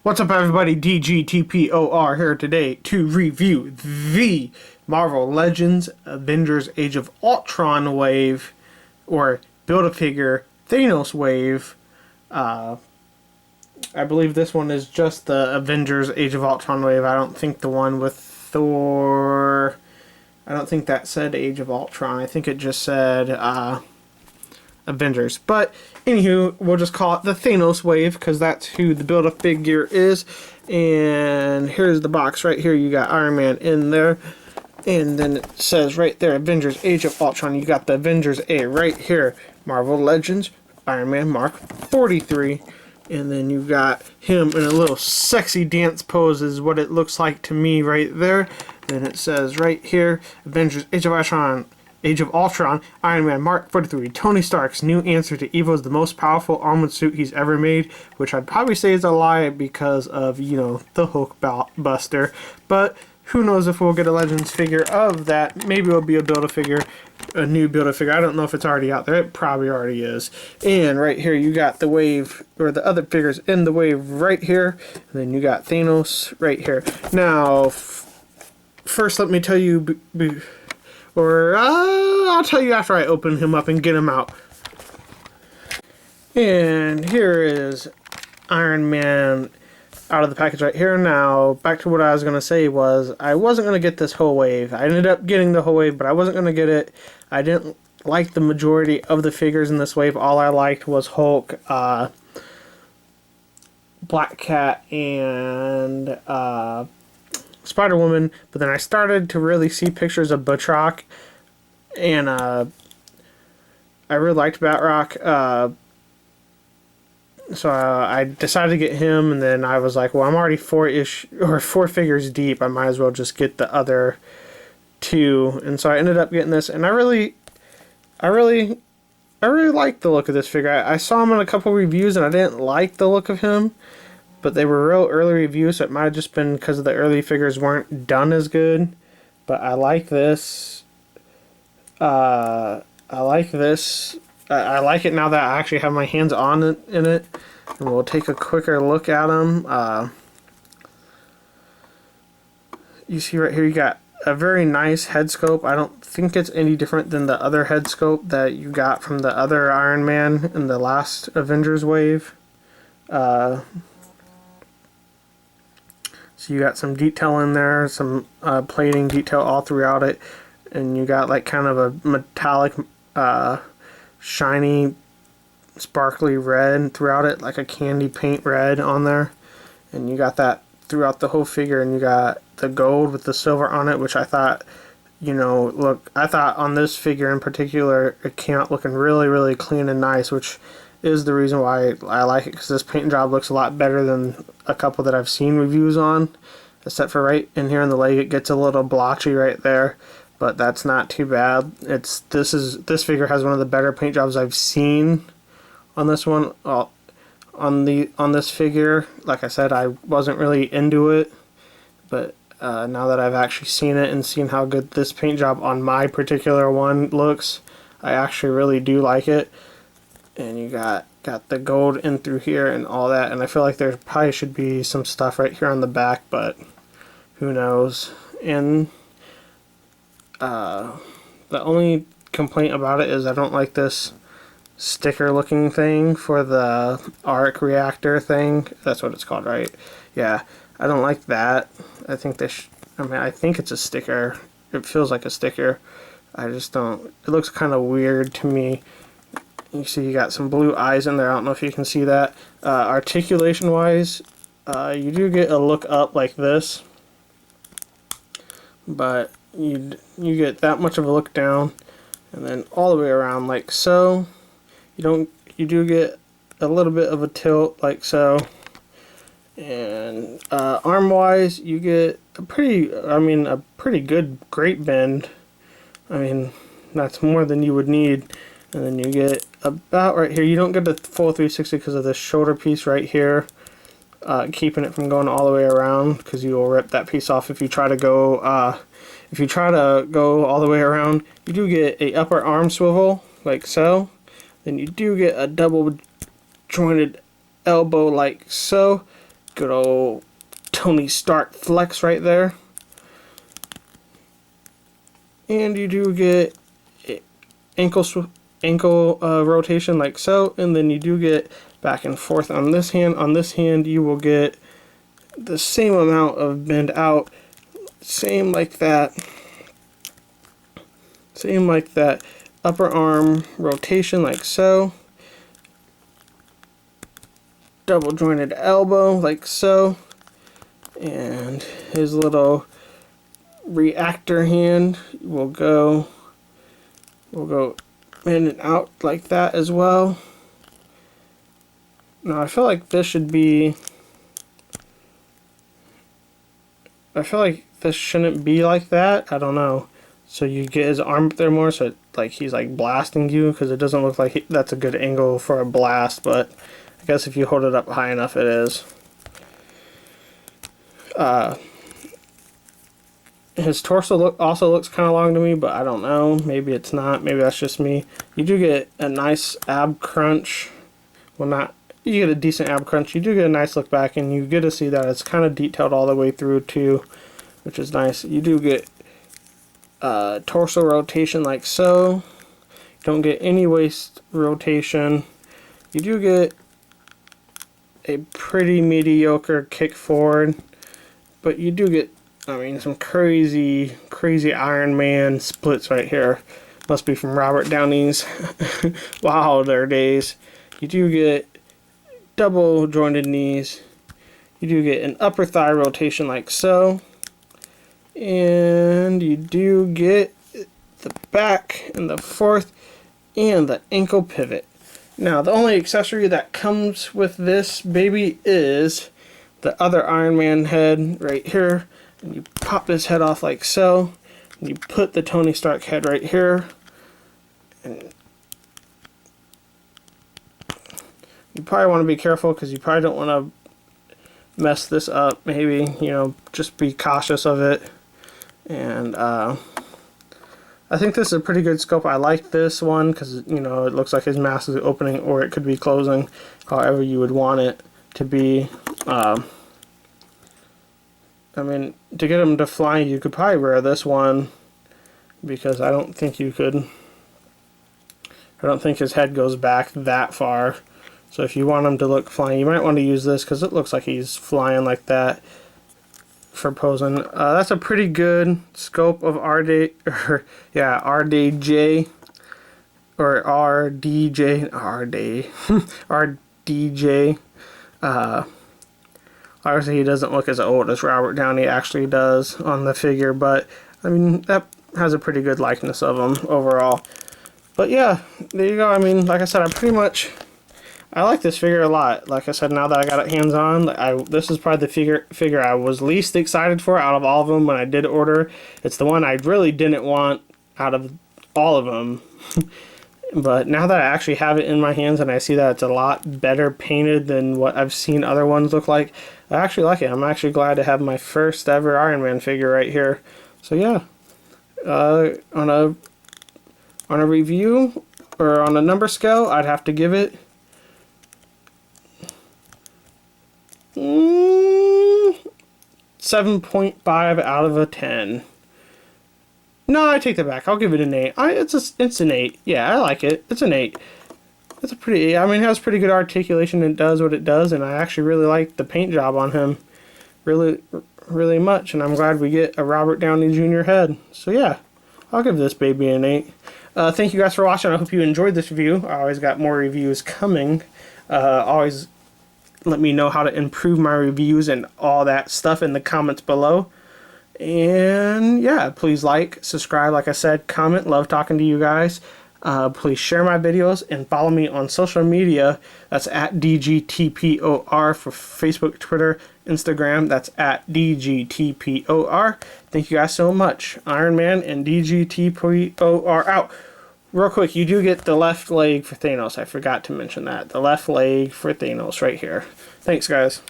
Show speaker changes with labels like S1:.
S1: What's up, everybody? DGTPOR here today to review the Marvel Legends Avengers Age of Ultron wave, or Build-A-Figure Thanos wave. I believe this one is just the Avengers Age of Ultron wave. I don't think the one with Thor... I don't think that said Age of Ultron. I think it just said Avengers. But anywho, we'll just call it the Thanos wave because that's who the Build-A-Figure is. And here's the box right here. You got Iron Man in there. And then it says right there, Avengers Age of Ultron. You got the Avengers A right here. Marvel Legends, Iron Man Mark 43. And then you got him in a little sexy dance pose is what it looks like to me right there. Then it says right here, Avengers Age of Ultron, Iron Man Mark 43. Tony Stark's new answer to evil is the most powerful armored suit he's ever made, which I'd probably say is a lie because of, you know, the Hulk Buster. But who knows if we'll get a Legends figure of that. Maybe it'll be a Build-A-Figure, a new Build-A-Figure. I don't know if it's already out there. It probably already is. And right here you got the wave, or the other figures in the wave right here. And then you got Thanos right here. Now, first let me tell you... I'll tell you after I open him up and get him out. And here is Iron Man out of the package right here. Now, back to what I was going to say was, I wasn't going to get this whole wave. I ended up getting the whole wave, but I wasn't going to get it. I didn't like the majority of the figures in this wave. All I liked was Hulk, Black Cat, and... Spider-Woman, but then I started to really see pictures of Batroc, and I really liked Batroc, so I decided to get him, and then I was like, well, I'm already four figures deep, I might as well just get the other two, and so I ended up getting this, and I really liked the look of this figure. I saw him in a couple reviews, and I didn't like the look of him. But they were real early reviews, so it might have just been because the early figures weren't done as good. But I like this. I like this. I like it now that I actually have my hands on it in it. And we'll take a quicker look at them. You see right here, you got a very nice head sculpt. I don't think it's any different than the other head sculpt that you got from the other Iron Man in the last Avengers wave. So you got some detail in there, some plating detail all throughout it, and you got like kind of a metallic, shiny, sparkly red throughout it, like a candy paint red on there. And you got that throughout the whole figure, and you got the gold with the silver on it, which I thought, you know, I thought on this figure in particular, it came out looking really, really clean and nice, which is the reason why I like it, because this paint job looks a lot better than a couple that I've seen reviews on, except for right in here in the leg it gets a little blotchy right there, but that's not too bad. This figure has one of the better paint jobs I've seen on this one. On this figure, like I said, I wasn't really into it, but now that I've actually seen it and seen how good this paint job on my particular one looks, I actually really do like it. And you got the gold in through here and all that, and I feel like there probably should be some stuff right here on the back, but who knows. And the only complaint about it is I don't like this sticker looking thing for the arc reactor thing. That's what it's called, right? Yeah, I don't like that. I think I think it's a sticker. It feels like a sticker. I just don't. It looks kind of weird to me. You see you got some blue eyes in there. I don't know if you can see that. Articulation wise, you do get a look up like this, but you get that much of a look down, and then all the way around like so. You do get a little bit of a tilt like so, and arm wise you get a pretty good great bend. I mean, that's more than you would need. And then you get about right here. You don't get the full 360 because of this shoulder piece right here, keeping it from going all the way around, because you will rip that piece off if you try to go all the way around. You do get a upper arm swivel like so. Then you do get a double jointed elbow like so. Good old Tony Stark flex right there. And you do get ankle rotation like so, and then you do get back and forth on this hand. On this hand you will get the same amount of bend out, same like that, upper arm rotation like so, double jointed elbow like so, and his little reactor hand will go in and out like that as well. Now I feel like this should be, I feel like this shouldn't be like that. I don't know. So you get his arm up there more, so like he's like blasting you, because it doesn't look like that's a good angle for a blast, but I guess if you hold it up high enough, it is. His torso also looks kind of long to me, but I don't know. Maybe it's not. Maybe that's just me. You do get a nice ab crunch. Well, not. You get a decent ab crunch. You do get a nice look back, and you get to see that it's kind of detailed all the way through too, which is nice. You do get torso rotation like so. Don't get any waist rotation. You do get a pretty mediocre kick forward, but you do get, I mean, some crazy Iron Man splits right here. Must be from Robert Downey's wilder days. You do get double jointed knees. You do get an upper thigh rotation like so. And you do get the back and the fourth and the ankle pivot. Now, the only accessory that comes with this baby is the other Iron Man head right here. And you pop this head off like so, and you put the Tony Stark head right here, and you probably want to be careful because you probably don't want to mess this up. Maybe, you know, just be cautious of it. And I think this is a pretty good scope. I like this one because, you know, it looks like his mask is opening, or it could be closing, however you would want it to be. I mean, to get him to fly, you could probably wear this one, because I don't think you could. I don't think his head goes back that far. So if you want him to look flying, you might want to use this, because it looks like he's flying like that for posing. That's a pretty good scope of RDJ or RDJ. Obviously, he doesn't look as old as Robert Downey actually does on the figure, but I mean, that has a pretty good likeness of him overall. But yeah, there you go. I mean, like I said, I like this figure a lot. Like I said, now that I got it hands on, this is probably the figure I was least excited for out of all of them when I did order. It's the one I really didn't want out of all of them. But now that I actually have it in my hands and I see that it's a lot better painted than what I've seen other ones look like, I actually like it. I'm actually glad to have my first ever Iron Man figure right here. So yeah, on a review, or on a number scale, I'd have to give it 7.5 out of a 10. No, I take that back. I'll give it an 8. It's an 8. Yeah, I like it. It's an 8. It's a pretty, I mean, it has pretty good articulation. It does what it does, and I actually really like the paint job on him. Really, really much, and I'm glad we get a Robert Downey Jr. head. So yeah, I'll give this baby an 8. Thank you guys for watching. I hope you enjoyed this review. I always got more reviews coming. Always let me know how to improve my reviews and all that stuff in the comments below. And yeah, please like, subscribe, like I said, comment. Love talking to you guys. Please share my videos and follow me on social media. That's at DGTPOR for Facebook, Twitter, Instagram. That's at DGTPOR. Thank you guys so much. Iron Man and DGTPOR out. Real quick, you do get the left leg for Thanos. I forgot to mention that. The left leg for Thanos right here. Thanks, guys.